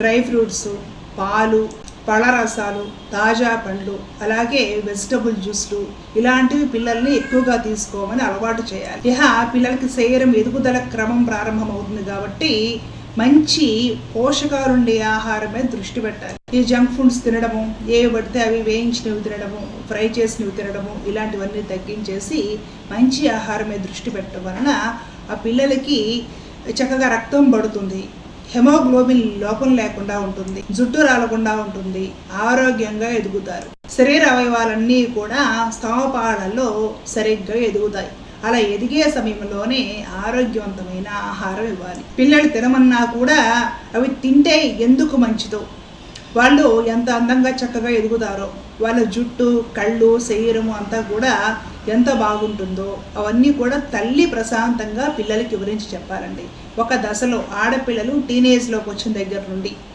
Dry fruits, పాలు, పళ్ళ రసాలు, తాజా పండ్లు, అలాగే వెజిటబుల్ జ్యూస్లు ఇలాంటివి పిల్లల్ని ఎక్కువగా తీసుకోమని అలవాటు చేయాలి. పిల్లలకి శరీరం ఎదుగుదల క్రమం ప్రారంభమవుతుంది కాబట్టి మంచి పోషకాలుండే ఆహారం మీద దృష్టి పెట్టాలి. ఈ జంక్ ఫుడ్స్ తినడము, ఏవి పడితే అవి వేయించినవి తినడము, ఫ్రై చేసినవి తినడము ఇలాంటివన్నీ తగ్గించేసి మంచి ఆహారం మీద దృష్టి పెట్టడం వలన ఆ పిల్లలకి చక్కగా రక్తం పడుతుంది, హెమోగ్లోబిన్ లోపం లేకుండా ఉంటుంది, జుట్టు రాలకుండా ఉంటుంది, ఆరోగ్యంగా ఎదుగుతారు. శరీర అవయవాలన్నీ కూడా సమపాళల్లో సరిగ్గా ఎదుగుతాయి. అలా ఎదిగే సమయంలోనే ఆరోగ్యవంతమైన ఆహారం ఇవ్వాలి. పిల్లలు తినమన్నా కూడా అవి తింటే ఎందుకు మంచిదో, వాళ్ళు ఎంత అందంగా చక్కగా ఎదుగుతారో, వాళ్ళ జుట్టు, కళ్ళు, శరీరము అంతా కూడా ఎంత బాగుంటుందో అవన్నీ కూడా తల్లి ప్రశాంతంగా పిల్లలకి వివరించి చెప్పాలండి. ఒక దశలో ఆడపిల్లలు టీనేజ్లోకి వచ్చిన దగ్గర నుండి